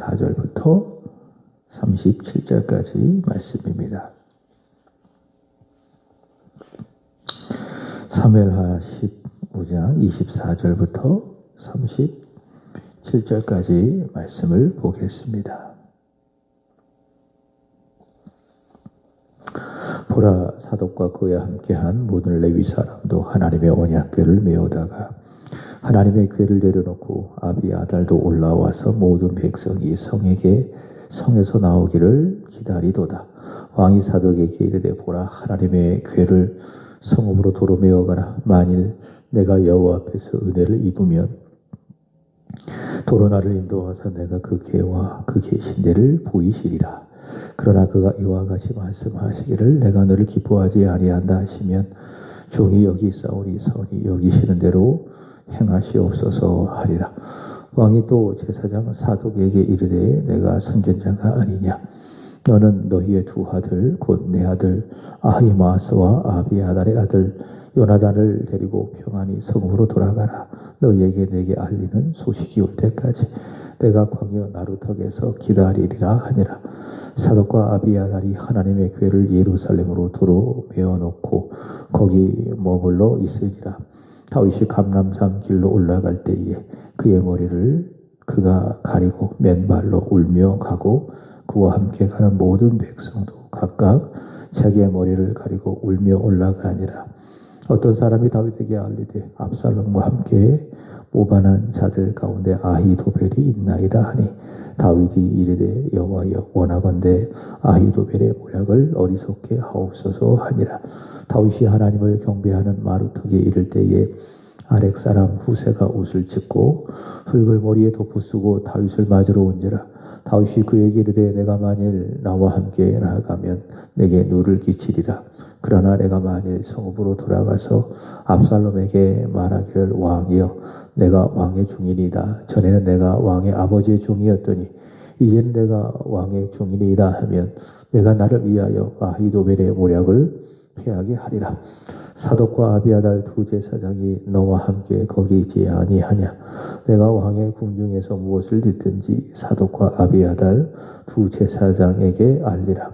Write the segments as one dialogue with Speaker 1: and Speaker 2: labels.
Speaker 1: 24절부터 37절까지 말씀입니다. 사무엘하 15장 24절부터 37절까지 말씀을 보겠습니다. 보라, 사독과 그와 함께한 모든 레위 사람도 하나님의 언약궤를 메우다가 하나님의 궤를 내려놓고 아비아달도 올라와서 모든 백성이 성에서 나오기를 기다리도다. 왕이 사독에게 이르되, 보라, 하나님의 궤를 성읍으로 도로 메어가라. 만일 내가 여호와 앞에서 은혜를 입으면 도로 나를 인도하사 내가 그 궤와 그 계신 데를 보이시리라. 그러나 그가 이와 같이 말씀하시기를 내가 너를 기뻐하지 아니한다 하시면 종이 여기 있사오니 선이 여기시는 대로 행하시옵소서 하리라. 왕이 또 제사장 사독에게 이르되, 내가 선전자가 아니냐? 너는 너희의 두 아들 곧 내 아들 아히마스와 아비아달의 아들 요나단을 데리고 평안히 성읍으로 돌아가라. 너희에게 내게 알리는 소식이 올 때까지 내가 광야 나루턱에서 기다리리라 하니라. 사독과 아비아달이 하나님의 궤를 예루살렘으로 도로 메어놓고 거기 머물러 있으리라. 다윗이 감람산 길로 올라갈 때에 그의 머리를 그가 가리고 맨발로 울며 가고 그와 함께 가는 모든 백성도 각각 자기의 머리를 가리고 울며 올라가니라. 어떤 사람이 다윗에게 알리되, 압살롬과 함께 모반한 자들 가운데 아히도벨이 있나이다 하니 다윗이 이르되, 여호와여, 원하건대 아히도벨의 모략을 어리석게 하옵소서 하니라. 다윗이 하나님을 경배하는 마루턱에 이를 때에 아렉 사람 후세가 옷을 찢고 흙을 머리에 덮어쓰고 다윗을 맞으러 온지라. 다윗이 그에게 이르되, 내가 만일 나와 함께 나아가면 내게 누를 끼치리라. 그러나 내가 만일 성읍으로 돌아가서 압살롬에게 말하기를, 왕이여, 내가 왕의 종이니이다. 전에는 내가 왕의 아버지의 종이었더니 이제는 내가 왕의 종이니이다 하면 내가 나를 위하여 아히도벨의 모략을 패하게 하리라. 사독과 아비아달 두 제사장이 너와 함께 거기 있지 아니하냐? 내가 왕의 궁중에서 무엇을 듣든지 사독과 아비아달 두 제사장에게 알리라.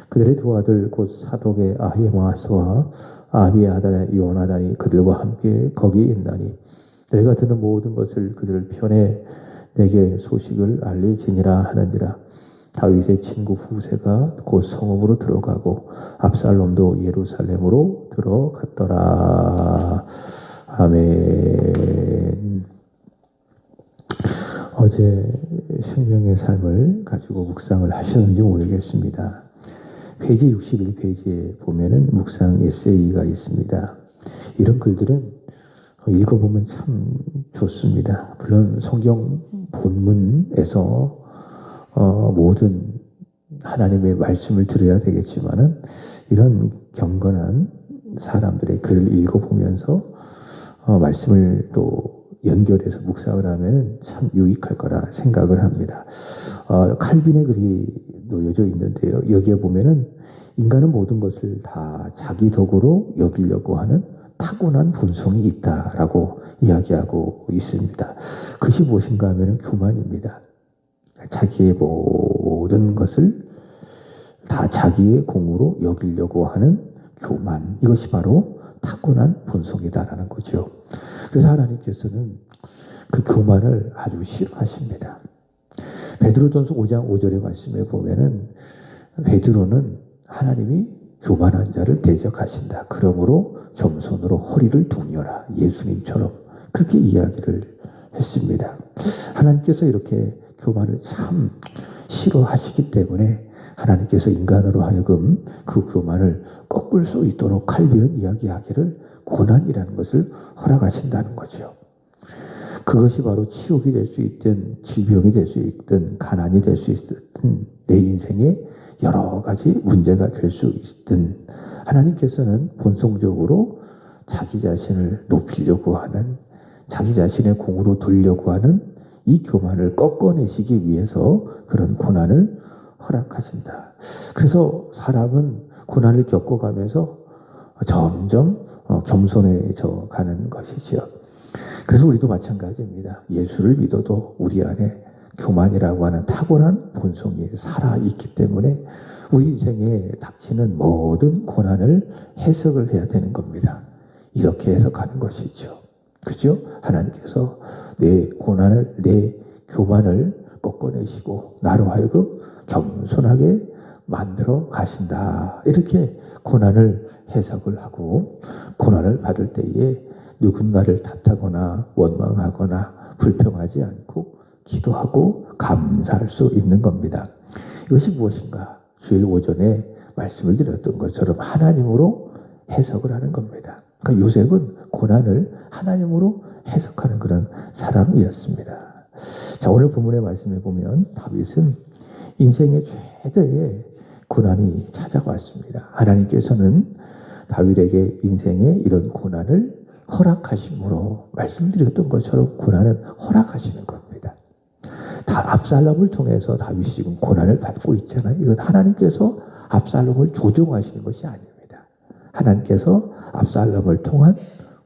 Speaker 1: 그들의 두 아들 곧 사독의 아히마스와 아비아달의 요나단이 그들과 함께 거기 있나니 내가 듣는 모든 것을 그들 편에 내게 소식을 알리지니라 하느니라. 다윗의 친구 후세가 곧 성읍으로 들어가고 압살롬도 예루살렘으로 들어갔더라. 아멘. 어제 생명의 삶을 가지고 묵상을 하셨는지 모르겠습니다. 페이지 61페이지에 보면은 묵상 에세이가 있습니다. 이런 글들은 읽어보면 참 좋습니다. 물론 성경 본문에서 모든 하나님의 말씀을 들어야 되겠지만은 이런 경건한 사람들의 글을 읽어보면서 말씀을 또 연결해서 묵상을 하면 참 유익할 거라 생각을 합니다. 칼빈의 글이 놓여져 있는데요. 여기에 보면은 인간은 모든 것을 다 자기 덕으로 여기려고 하는 타고난 본성이 있다라고 이야기하고 있습니다. 그것이 무엇인가 하면 교만입니다. 자기의 모든 것을 다 자기의 공으로 여기려고 하는 교만, 이것이 바로 타고난 본성이다라는 거죠. 그래서 하나님께서는 그 교만을 아주 싫어하십니다. 베드로전서 5장 5절의 말씀에 보면은 베드로는 하나님이 교만한 자를 대적하신다. 그러므로 겸손으로 허리를 동여라. 예수님처럼 그렇게 이야기를 했습니다. 하나님께서 이렇게 교만을 참 싫어하시기 때문에 하나님께서 인간으로 하여금 그 교만을 꺾을 수 있도록 칼빈은 이야기하기를 고난이라는 것을 허락하신다는 거죠. 그것이 바로 치욕이 될 수 있든 질병이 될 수 있든 가난이 될 수 있든 내 인생에 여러 가지 문제가 될 수 있든 하나님께서는 본성적으로 자기 자신을 높이려고 하는, 자기 자신의 공으로 돌려고 하는 이 교만을 꺾어내시기 위해서 그런 고난을 허락하신다. 그래서 사람은 고난을 겪어가면서 점점 겸손해져 가는 것이죠. 그래서 우리도 마찬가지입니다. 예수를 믿어도 우리 안에 교만이라고 하는 탁월한 본성이 살아있기 때문에 우리 인생에 닥치는 모든 고난을 해석을 해야 되는 겁니다. 이렇게 해석하는 것이죠. 그죠? 하나님께서 내 고난을, 내 교만을 꺾어내시고 나로 하여금 겸손하게 만들어 가신다. 이렇게 고난을 해석을 하고, 고난을 받을 때에 누군가를 탓하거나 원망하거나 불평하지 않고 기도하고 감사할 수 있는 겁니다. 이것이 무엇인가? 주일 오전에 말씀을 드렸던 것처럼 하나님으로 해석을 하는 겁니다. 그러니까 요셉은 고난을 하나님으로 해석하는 그런 사람이었습니다. 자, 오늘 본문의 말씀에 보면 다윗은 인생의 최대의 고난이 찾아왔습니다. 하나님께서는 다윗에게 인생의 이런 고난을 허락하심으로, 말씀드렸던 것처럼 고난은 허락하시는 겁니다. 다 압살롬을 통해서 다윗이 지금 고난을 받고 있잖아요. 이건 하나님께서 압살롬을 조종하시는 것이 아닙니다. 하나님께서 압살롬을 통한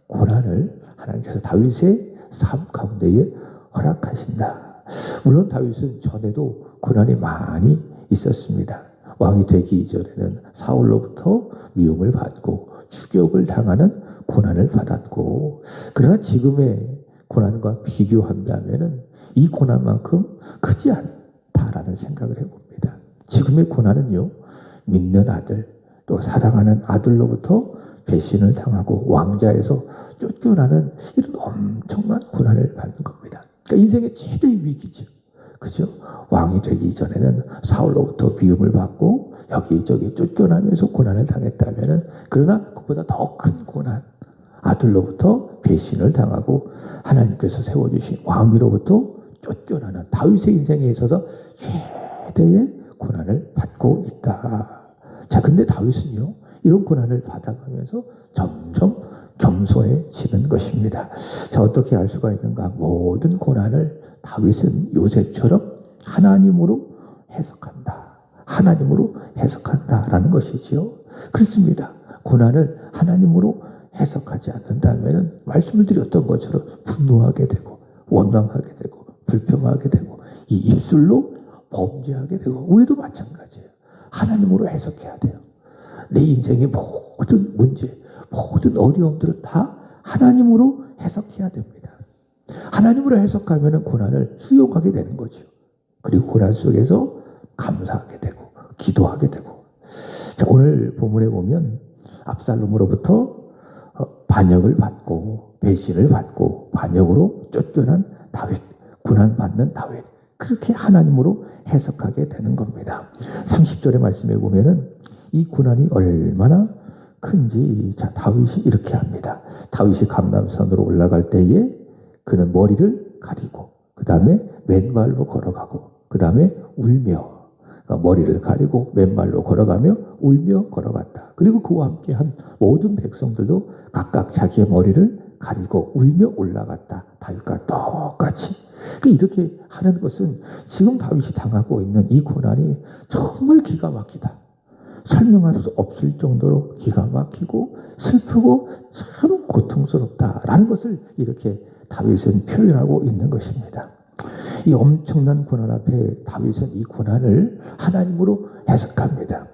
Speaker 1: 고난을 하나님께서 다윗의 삶 가운데에 허락하신다. 물론 다윗은 전에도 고난이 많이 있었습니다. 왕이 되기 이전에는 사울로부터 미움을 받고 추격을 당하는 고난을 받았고, 그러나 지금의 고난과 비교한다면 이 고난만큼 크지 않다라는 생각을 해봅니다. 지금의 고난은요, 믿는 아들, 또 사랑하는 아들로부터 배신을 당하고 왕자에서 쫓겨나는 이런 엄청난 고난을 받는 겁니다. 그러니까 인생의 최대의 위기죠. 그죠? 왕이 되기 이전에는 사울로부터 미움을 받고 여기저기 쫓겨나면서 고난을 당했다면, 그러나 그보다 더 큰 고난, 아들로부터 배신을 당하고 하나님께서 세워주신 왕위로부터 쫓겨나는 다윗의 인생에 있어서 최대의 고난을 받고 있다. 자, 근데 다윗은요, 이런 고난을 받아가면서 점점 겸손해지는 것입니다. 자, 어떻게 알 수가 있는가? 모든 고난을 다윗은 요셉처럼 하나님으로 해석한다. 하나님으로 해석한다라는 것이지요. 그렇습니다. 고난을 하나님으로 해석하지 않는다면 말씀을 드렸던 것처럼 분노하게 되고 원망하게 되고 불평하게 되고 이 입술로 범죄하게 되고, 우리도 마찬가지예요. 하나님으로 해석해야 돼요. 내 인생의 모든 문제, 모든 어려움들을 다 하나님으로 해석해야 됩니다. 하나님으로 해석하면 고난을 수용하게 되는 거죠. 그리고 고난 속에서 감사하게 되고 기도하게 되고. 자, 오늘 본문에 보면 압살롬으로부터 반역을 받고 배신을 받고 반역으로 쫓겨난 다윗, 고난받는 다윗, 그렇게 하나님으로 해석하게 되는 겁니다. 30절의 말씀에 보면은 이 고난이 얼마나 큰지, 자, 다윗이 이렇게 합니다. 다윗이 감람산으로 올라갈 때에 그는 머리를 가리고 그 다음에 맨발로 걸어가고 그 다음에 울며, 머리를 가리고 맨발로 걸어가며 울며 걸어갔다. 그리고 그와 함께한 모든 백성들도 각각 자기의 머리를 가리고 울며 올라갔다. 다윗과 똑같이. 이렇게 하는 것은 지금 다윗이 당하고 있는 이 고난이 정말 기가 막히다. 설명할 수 없을 정도로 기가 막히고 슬프고 참 고통스럽다라는 것을 이렇게 다윗은 표현하고 있는 것입니다. 이 엄청난 고난 앞에 다윗은 이 고난을 하나님으로 해석합니다.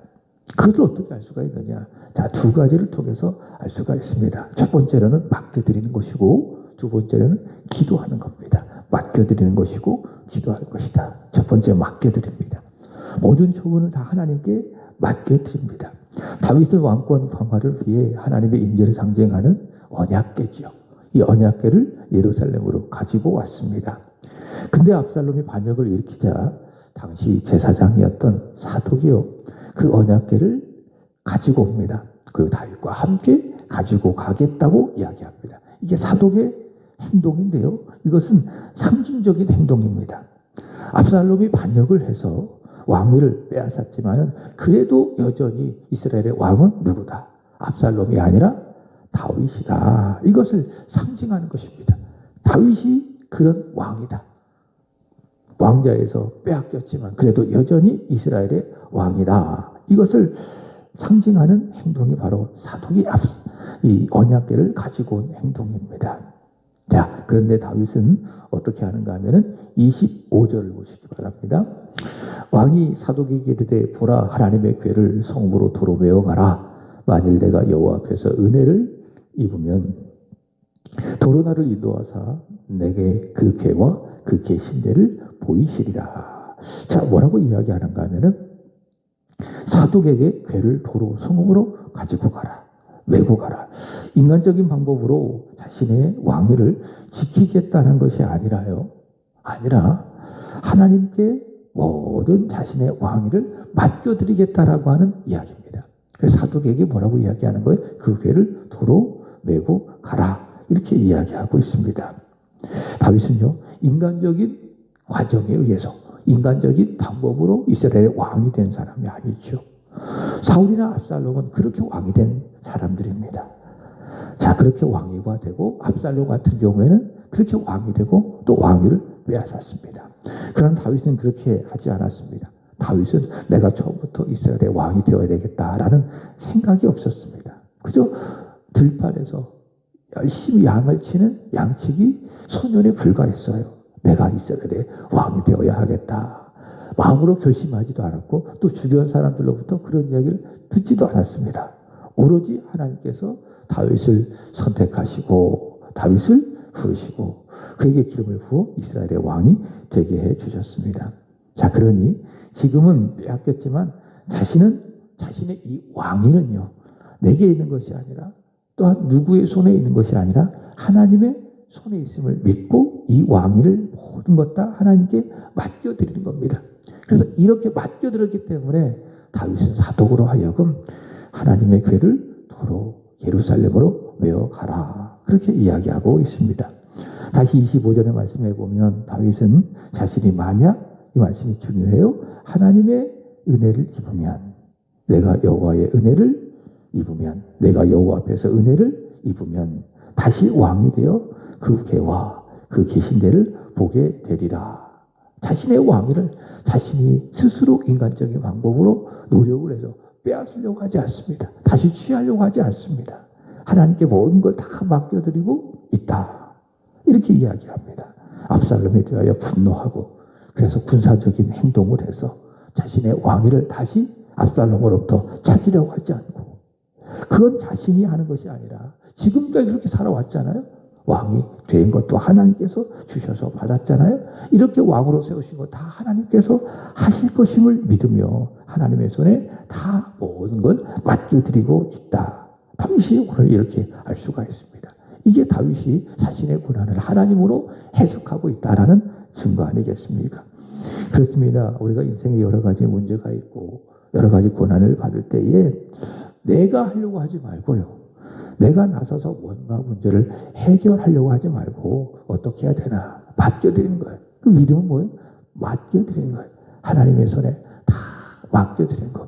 Speaker 1: 그것을 어떻게 알 수가 있느냐? 자, 두 가지를 통해서 알 수가 있습니다. 첫 번째로는 맡겨드리는 것이고, 두 번째로는 기도하는 겁니다. 맡겨드리는 것이고 기도하는 것이다. 첫 번째, 맡겨드립니다. 모든 처분을 다 하나님께 맡겨드립니다. 다윗은 왕권 강화를 위해 하나님의 임재를 상징하는 언약궤죠. 이 언약궤를 예루살렘으로 가지고 왔습니다. 근데 압살롬이 반역을 일으키자 당시 제사장이었던 사독이요, 그 언약궤를 가지고 옵니다. 그리고 다윗과 함께 가지고 가겠다고 이야기합니다. 이게 사독의 행동인데요, 이것은 상징적인 행동입니다. 압살롬이 반역을 해서 왕위를 빼앗았지만 그래도 여전히 이스라엘의 왕은 누구다? 압살롬이 아니라 다윗이다. 이것을 상징하는 것입니다. 다윗이 그런 왕이다. 왕자에서 빼앗겼지만 그래도 여전히 이스라엘의 왕이다. 이것을 상징하는 행동이 바로 사독이 이 언약궤를 가지고 온 행동입니다. 자, 그런데 다윗은 어떻게 하는가 하면은 25절을 보시기 바랍니다. 왕이 사독에게 이르되 보라 하나님의 궤를 성읍으로 도로 메어 가라. 만일 내가 여호와 앞에서 은혜를 입으면 도로 나를 인도하사 내게 그 궤와 그 계신대를 보이시리라. 자, 뭐라고 이야기하는가 하면은 사독에게 궤를 도로 성읍으로 가지고 가라. 메고 가라. 인간적인 방법으로 자신의 왕위를 지키겠다는 것이 아니라요. 아니라 하나님께 모든 자신의 왕위를 맡겨드리겠다라고 하는 이야기입니다. 그래서 사독에게 뭐라고 이야기하는 거예요? 그 궤를 도로 메고 가라. 이렇게 이야기하고 있습니다. 다윗은요, 인간적인 과정에 의해서 인간적인 방법으로 이스라엘의 왕이 된 사람이 아니죠. 사울이나 압살롬은 그렇게 왕이 된 사람들입니다. 자, 그렇게 왕위가 되고 압살롬 같은 경우에는 그렇게 왕이 되고 또 왕위를 빼앗았습니다. 그러나 다윗은 그렇게 하지 않았습니다. 다윗은 내가 처음부터 이스라엘의 왕이 되어야 되겠다라는 생각이 없었습니다. 그저 들판에서 열심히 양을 치는 양치기 소년에 불과했어요. 내가 이스라엘의 왕이 되어야 하겠다. 마음으로 결심하지도 않았고 또 주변 사람들로부터 그런 이야기를 듣지도 않았습니다. 오로지 하나님께서 다윗을 선택하시고 다윗을 부르시고 그에게 기름을 부어 이스라엘의 왕이 되게 해주셨습니다. 자, 그러니 지금은 빼앗겼지만 자신의 이 왕위는요, 내게 있는 것이 아니라 또한 누구의 손에 있는 것이 아니라 하나님의 손에 있음을 믿고 이 왕위를 모든 것 다 하나님께 맡겨드리는 겁니다. 그래서 이렇게 맡겨드렸기 때문에 다윗은 사독으로 하여금 하나님의 궤를 도로 예루살렘으로 메어 가라. 그렇게 이야기하고 있습니다. 다시 25절의 말씀에 보면 다윗은 자신이 만약, 이 말씀이 중요해요. 하나님의 은혜를 입으면, 내가 여호와의 은혜를 입으면, 내가 여호와 앞에서 은혜를 입으면 다시 왕이 되어 그 궤와 그 계신대를 보게 되리라. 자신의 왕위를 자신이 스스로 인간적인 방법으로 노력을 해서 빼앗으려고 하지 않습니다. 다시 취하려고 하지 않습니다. 하나님께 모든 걸 다 맡겨드리고 있다. 이렇게 이야기합니다. 압살롬에 대하여 분노하고 그래서 군사적인 행동을 해서 자신의 왕위를 다시 압살롬으로부터 찾으려고 하지 않고, 그건 자신이 하는 것이 아니라 지금까지 그렇게 살아왔잖아요. 왕이 된 것도 하나님께서 주셔서 받았잖아요. 이렇게 왕으로 세우신 것 다 하나님께서 하실 것임을 믿으며 하나님의 손에 다 모든 걸 맡겨드리고 있다. 다윗이 오늘 이렇게 알 수가 있습니다. 이게 다윗이 자신의 고난을 하나님으로 해석하고 있다라는 증거 아니겠습니까? 그렇습니다. 우리가 인생에 여러 가지 문제가 있고 여러 가지 고난을 받을 때에 내가 하려고 하지 말고요, 내가 나서서 뭔가 문제를 해결하려고 하지 말고 어떻게 해야 되나 맡겨드리는 거예요. 그 믿음은 뭐예요? 맡겨드리는 거예요. 하나님의 손에 다 맡겨드리는 거.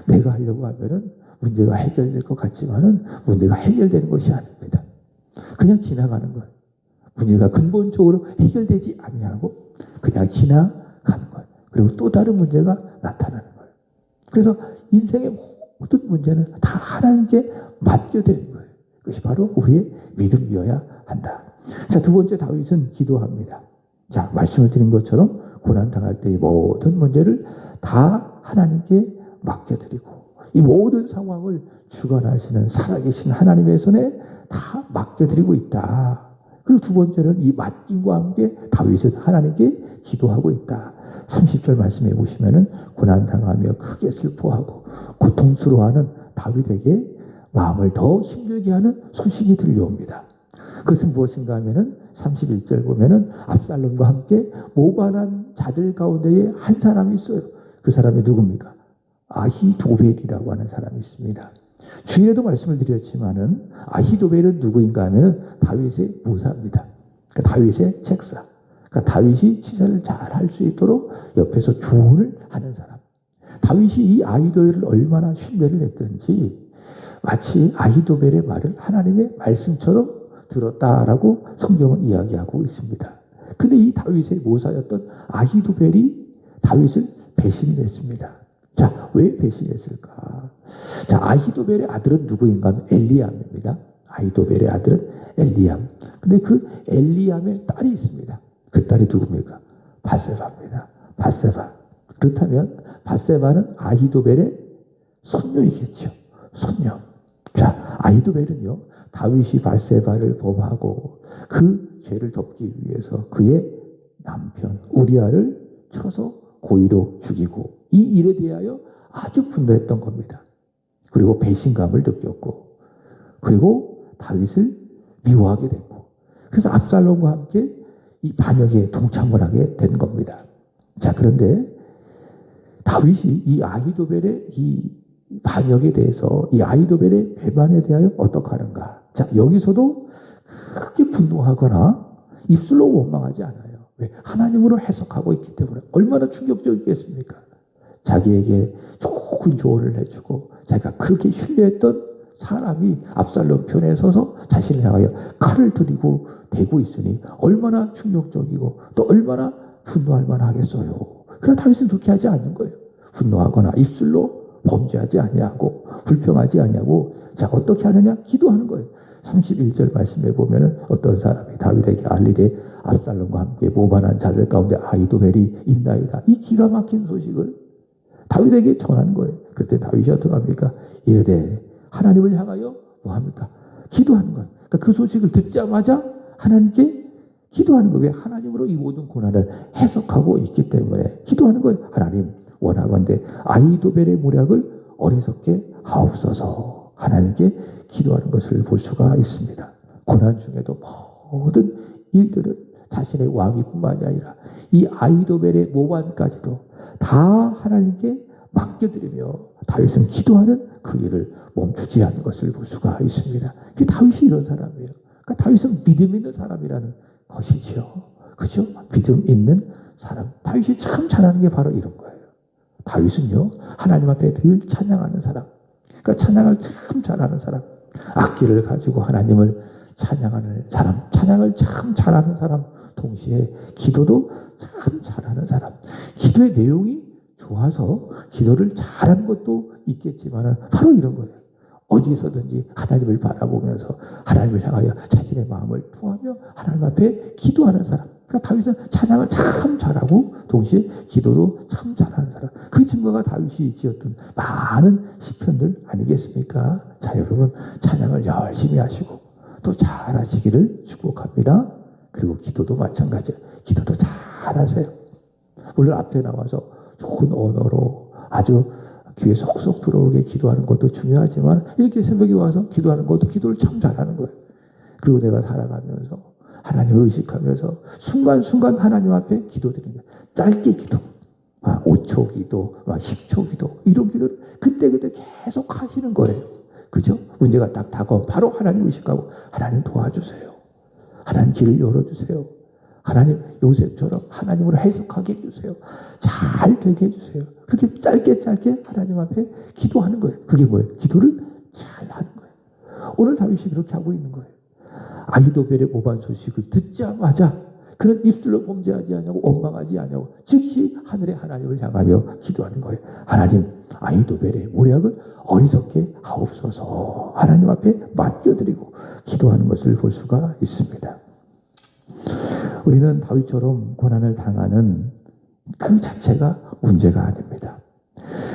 Speaker 1: 내가 하려고 하면은 문제가 해결될 것 같지만은 문제가 해결되는 것이 아닙니다. 그냥 지나가는 거예요. 문제가 근본적으로 해결되지 아니하고 그냥 지나가는 거예요. 그리고 또 다른 문제가 나타나는 거예요. 그래서 인생의 모든 문제는 다 하나님께 맡겨드리는 거예요. 그것이 바로 우리의 믿음이어야 한다. 자, 두 번째 다윗은 기도합니다. 자, 말씀을 드린 것처럼 고난당할 때의 모든 문제를 다 하나님께 맡겨드리고 이 모든 상황을 주관하시는 살아계신 하나님의 손에 다 맡겨드리고 있다. 그리고 두 번째는 이 맡김과 함께 다윗은 하나님께 기도하고 있다. 30절 말씀해 보시면은 고난당하며 크게 슬퍼하고 고통스러워하는 다윗에게 마음을 더 힘들게 하는 소식이 들려옵니다. 그것은 무엇인가 하면은 31절 보면은 압살롬과 함께 모반한 자들 가운데에 한 사람이 있어요. 그 사람이 누굽니까? 아히도벨이라고 하는 사람이 있습니다. 주일에도 말씀을 드렸지만은 아히도벨은 누구인가 하면은 다윗의 무사입니다. 그러니까 다윗의 책사. 그러니까 다윗이 치사를 잘 할 수 있도록 옆에서 조언을 하는 사람. 다윗이 이 아히도벨을 얼마나 신뢰를 했든지 마치 아히도벨의 말을 하나님의 말씀처럼 들었다라고 성경은 이야기하고 있습니다. 근데 이 다윗의 모사였던 아히도벨이 다윗을 배신했습니다. 자, 왜 배신했을까? 자, 아히도벨의 아들은 누구인가 하면 엘리암입니다. 아히도벨의 아들은 엘리암. 근데 그 엘리암의 딸이 있습니다. 그 딸이 누굽니까? 밧세바입니다. 밧세바. 그렇다면 밧세바는 아히도벨의 손녀이겠죠. 손녀. 자, 아히도벨은요, 다윗이 밧세바를 범하고 그 죄를 덮기 위해서 그의 남편 우리아를 쳐서 고의로 죽이고 이 일에 대하여 아주 분노했던 겁니다. 그리고 배신감을 느꼈고 그리고 다윗을 미워하게 됐고 그래서 압살롬과 함께 이 반역에 동참을 하게 된 겁니다. 자, 그런데 다윗이 이 아히도벨의 이 반역에 대해서 이 아히도벨의 배반에 대하여 어떻게 하는가? 자, 여기서도 크게 분노하거나 입술로 원망하지 않아요. 왜? 하나님으로 해석하고 있기 때문에. 얼마나 충격적이겠습니까? 자기에게 좋은 조언을 해주고 자기가 그렇게 신뢰했던 사람이 압살롬 편에 서서 자신을 향하여 칼을 들이고 대고 있으니 얼마나 충격적이고 또 얼마나 분노할 만하겠어요. 그러나 다윗은 그렇게 하지 않는 거예요. 분노하거나 입술로 범죄하지 아니하고 불평하지 아니하고 자, 어떻게 하느냐? 기도하는 거예요. 31절 말씀에 보면은 어떤 사람이 다윗에게 알리되 압살롬과 함께 모반한 자들 가운데 아히도벨이 있나이다. 이 기가 막힌 소식을 다윗에게 전하는 거예요. 그때 다윗이 어떻게 합니까? 이르되 하나님을 향하여 뭐합니까? 기도하는 거예요. 그러니까 그 소식을 듣자마자 하나님께 기도하는 거예요. 왜? 하나님으로 이 모든 고난을 해석하고 있기 때문에 기도하는 거예요. 하나님 원하건대 아히도벨의 모략을 어리석게 하옵소서. 하나님께 기도하는 것을 볼 수가 있습니다. 고난 중에도 모든 일들은 자신의 왕위뿐만이 아니라 이 아히도벨의 모반까지도 다 하나님께 맡겨드리며 다윗은 기도하는 그 일을 멈추지 않는 것을 볼 수가 있습니다. 그 다윗이 이런 사람이에요. 그러니까 다윗은 믿음 있는 사람이라는 것이지요. 그죠? 믿음 있는 사람. 다윗이 참 잘하는 게 바로 이런 거예요. 다윗은요, 하나님 앞에 늘 찬양하는 사람. 그러니까 찬양을 참 잘하는 사람. 악기를 가지고 하나님을 찬양하는 사람. 찬양을 참 잘하는 사람. 동시에 기도도 참 잘하는 사람. 기도의 내용이 좋아서 기도를 잘하는 것도 있겠지만 바로 이런 거예요. 어디서든지 하나님을 바라보면서 하나님을 향하여 자신의 마음을 토하며 하나님 앞에 기도하는 사람. 그러니까 다윗은 찬양을 참 잘하고 동시에 기도도 참 잘하는 사람. 그 증거가 다윗이 지었던 많은 시편들 아니겠습니까? 자, 여러분 찬양을 열심히 하시고 또 잘하시기를 축복합니다. 그리고 기도도 마찬가지예요. 기도도 잘하세요. 물론 앞에 나와서 좋은 언어로 아주 귀에 속속 들어오게 기도하는 것도 중요하지만 이렇게 새벽에 와서 기도하는 것도 기도를 참 잘하는 거예요. 그리고 내가 살아가면서 하나님을 의식하면서 순간순간 하나님 앞에 기도드리는 거예요. 짧게 기도, 5초 기도, 10초 기도 이런 기도를 그때그때 계속 하시는 거예요. 그죠? 문제가 딱 다가오면 바로 하나님 의식하고 하나님 도와주세요. 하나님 길을 열어주세요. 하나님 요셉처럼 하나님으로 해석하게 해주세요. 잘 되게 해주세요. 그렇게 짧게 하나님 앞에 기도하는 거예요. 그게 뭐예요? 기도를 잘 하는 거예요. 오늘 다윗이 그렇게 하고 있는 거예요. 아히도벨의 모반 소식을 듣자마자 그런 입술로 범죄하지 않냐고 원망하지 않냐고 즉시 하늘의 하나님을 향하여 기도하는 거예요. 하나님 아히도벨의 모략을 어리석게 하옵소서. 하나님 앞에 맡겨드리고 기도하는 것을 볼 수가 있습니다. 우리는 다윗처럼 고난을 당하는 그 자체가 문제가 아닙니다.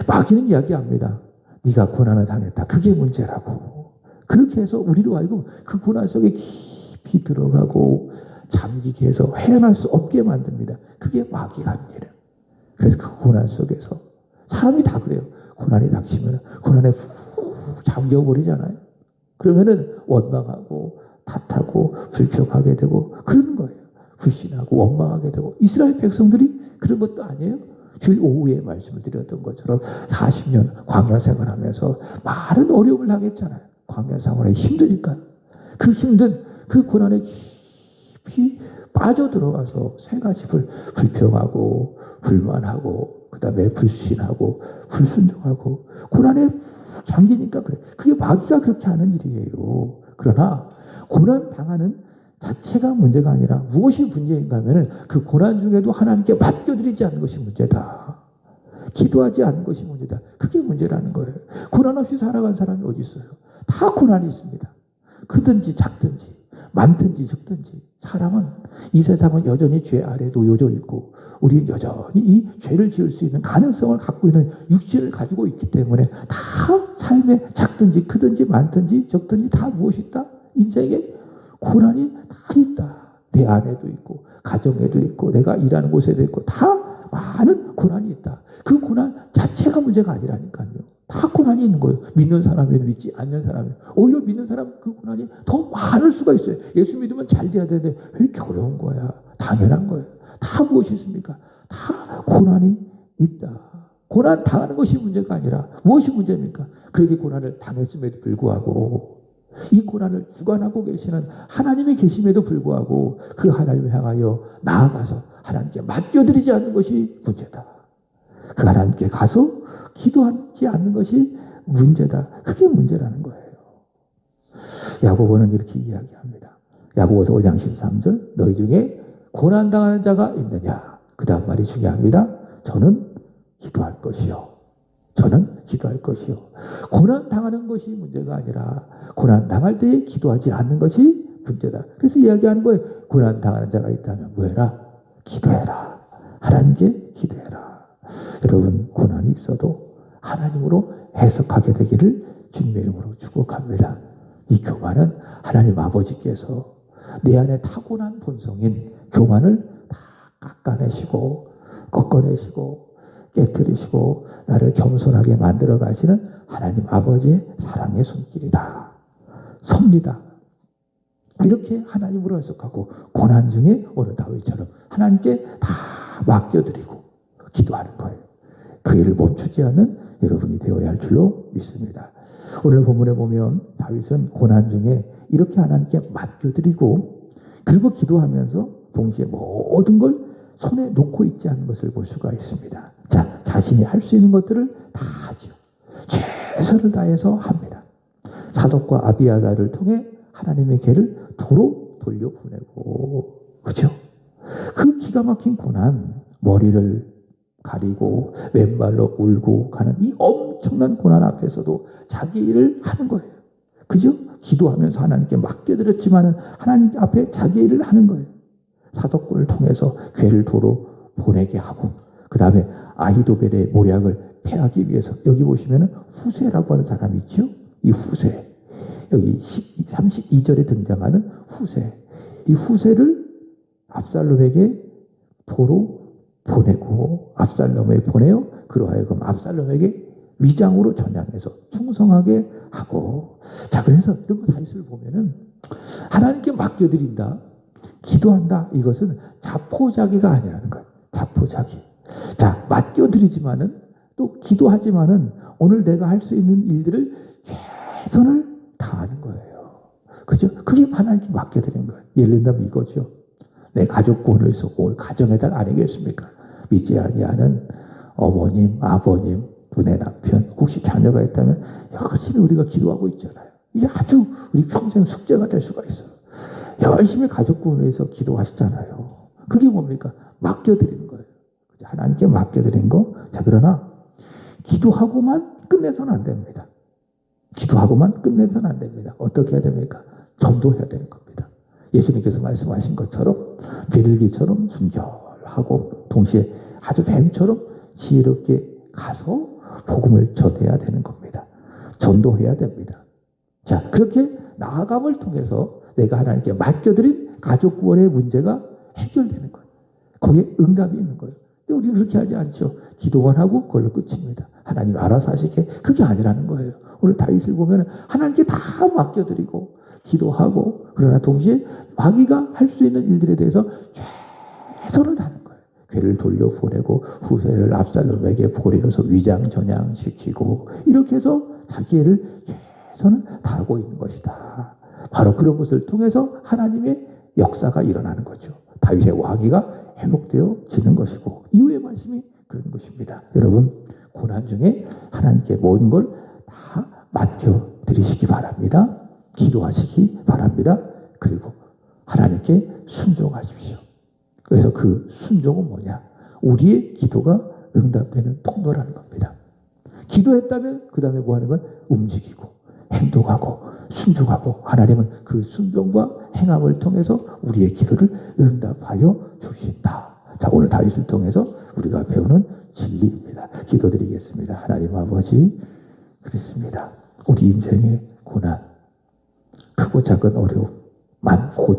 Speaker 1: 마귀는 이야기합니다. 네가 고난을 당했다. 그게 문제라고. 그렇게 해서 우리로 하여금 그 고난 속에 깊이 들어가고 잠기게 해서 헤어날 수 없게 만듭니다. 그게 마귀가 하는 일이에요. 그래서 그 고난 속에서 사람이 다 그래요. 고난이 닥치면 고난에 훅 잠겨버리잖아요. 그러면은 원망하고 탓하고 불평하게 되고 그러는 거예요. 불신하고 원망하게 되고 이스라엘 백성들이 그런 것도 아니에요. 주일 오후에 말씀을 드렸던 것처럼 40년 광야 생활하면서 많은 어려움을 당했잖아요. 광야 생활이 힘드니까. 그 힘든 그 고난에 깊이 빠져들어가서 세 가지 불평하고 불만하고 그 다음에 불신하고 불순종하고 고난에 잠기니까 그래. 그게 마귀가 그렇게 하는 일이에요. 그러나 고난 당하는 자체가 문제가 아니라 무엇이 문제인가 하면 그 고난 중에도 하나님께 맡겨드리지 않는 것이 문제다. 기도하지 않는 것이 문제다. 그게 문제라는 거예요. 고난 없이 살아간 사람이 어디 있어요? 다 고난이 있습니다. 크든지 작든지 많든지 적든지 사람은 이 세상은 여전히 죄 아래 놓여져 있고 우리는 여전히 이 죄를 지을 수 있는 가능성을 갖고 있는 육신을 가지고 있기 때문에 다 삶에 작든지 크든지 많든지 적든지 다 무엇이 있다? 인생에 고난이 다 있다. 내 안에도 있고 가정에도 있고 내가 일하는 곳에도 있고 다 많은 고난이 있다. 그 고난 자체가 문제가 아니라니까요. 다 고난이 있는 거예요. 믿는 사람에도 믿지 않는 사람에 오히려 믿는 사람 그 고난이 더 많을 수가 있어요. 예수 믿으면 잘 돼야 되는데 왜 이렇게 어려운 거야? 당연한 거예요. 다 무엇이 있습니까? 다 고난이 있다. 고난 당하는 것이 문제가 아니라 무엇이 문제입니까? 그에게 고난을 당했음에도 불구하고 이 고난을 주관하고 계시는 하나님이 계심에도 불구하고 그 하나님을 향하여 나아가서 하나님께 맡겨드리지 않는 것이 문제다. 그 하나님께 가서 기도하지 않는 것이 문제다. 그게 문제라는 거예요. 야고보는 이렇게 이야기합니다. 야고보서 5장 13절 너희 중에 고난당하는 자가 있느냐? 그 다음 말이 중요합니다. 저는 기도할 것이요. 저는 기도할 것이요. 고난당하는 것이 문제가 아니라 고난당할 때에 기도하지 않는 것이 문제다. 그래서 이야기하는 거예요. 고난당하는 자가 있다면 뭐해라? 기도해라. 하나님께 기도해라. 여러분 고난이 있어도 하나님으로 해석하게 되기를 주님의 이름으로 축복합니다. 이 교만은 하나님 아버지께서 내 안에 타고난 본성인 교만을 다 깎아내시고 꺾어내시고 깨뜨리시고 나를 겸손하게 만들어 가시는 하나님 아버지의 사랑의 손길이다. 섭리다. 이렇게 하나님으로 해석하고 고난 중에 오늘 다윗처럼 하나님께 다 맡겨드리고 기도하는 거예요. 그 일을 멈추지 않는 여러분이 되어야 할 줄로 믿습니다. 오늘 본문에 보면 다윗은 고난 중에 이렇게 하나님께 맡겨드리고 그리고 기도하면서 동시에 모든 걸 손에 놓고 있지 않는 것을 볼 수가 있습니다. 자, 자신이 할 수 있는 것들을 다 하죠. 최선을 다해서 합니다. 사독과 아비아달을 통해 하나님의 길을 도로 돌려보내고 그죠? 그 기가 막힌 고난, 머리를 가리고 왼발로 울고 가는 이 엄청난 고난 앞에서도 자기 일을 하는 거예요. 그죠? 기도하면서 하나님께 맡겨드렸지만 하나님 앞에 자기 일을 하는 거예요. 사독꾼을 통해서 괴를 도로 보내게 하고 그 다음에 아히도벨의 모략을 패하기 위해서 여기 보시면 후세라고 하는 사람이 있죠. 이 후세 여기 32절에 등장하는 후세 이 후세를 압살롬에게 도로 보내고 압살롬에 보내어 그로 하여금 압살롬에게 위장으로 전향해서 충성하게 하고 자 그래서 이런 거 다윗을 보면은 하나님께 맡겨드린다 기도한다 이것은 자포자기가 아니라는 거예요. 자포자기. 자 맡겨드리지만은 또 기도하지만은 오늘 내가 할 수 있는 일들을 최선을 다하는 거예요. 그죠? 그게 하나님께 맡겨드리는 거예요. 예를 들면 이거죠. 내 가족 구원을 위해서 올 가정의 달 아니겠습니까? 믿지 아니하는 어머님, 아버님, 내 남편, 혹시 자녀가 있다면 열심히 우리가 기도하고 있잖아요. 이게 아주 우리 평생 숙제가 될 수가 있어요. 열심히 가족 구원을 위해서 기도하시잖아요. 그게 뭡니까? 맡겨드리는 거예요. 하나님께 맡겨드린 거. 자, 그러나 기도하고만 끝내서는 안 됩니다. 기도하고만 끝내서는 안 됩니다. 어떻게 해야 됩니까? 전도해야 되는 겁니다. 예수님께서 말씀하신 것처럼 비둘기처럼 순결하고 동시에 아주 뱀처럼 지혜롭게 가서 복음을 전해야 되는 겁니다. 전도해야 됩니다. 자, 그렇게 나아감을 통해서 내가 하나님께 맡겨드린 가족 구원의 문제가 해결되는 거예요. 거기에 응답이 있는 거예요. 근데 우리는 그렇게 하지 않죠. 기도만 하고 그걸로 끝입니다. 하나님 알아서 하시게 그게 아니라는 거예요. 오늘 다윗을 보면 하나님께 다 맡겨드리고 기도하고 그러나 동시에 마귀가 할 수 있는 일들에 대해서 최선을 다하는 거예요. 괴를 돌려보내고 후세를 압살롬에게 보내어서 위장 전향시키고 이렇게 해서 자기를 최선을 다하고 있는 것이다. 바로 그런 것을 통해서 하나님의 역사가 일어나는 거죠. 다윗의 왕위가 회복되어지는 것이고 이후의 말씀이 그런 것입니다. 여러분 고난 중에 하나님께 모든 걸 다 맡겨드리시기 바랍니다. 기도하시기 바랍니다. 그리고 하나님께 순종하십시오. 그래서 그 순종은 뭐냐? 우리의 기도가 응답되는 통로라는 겁니다. 기도했다면 그 다음에 뭐 하는 건? 움직이고 행동하고 순종하고 하나님은 그 순종과 행함을 통해서 우리의 기도를 응답하여 주신다. 자, 오늘 다윗을 통해서 우리가 배우는 진리입니다. 기도드리겠습니다. 하나님 아버지, 그렇습니다. 우리 인생의 고난, 크고 작은 어려움, 많고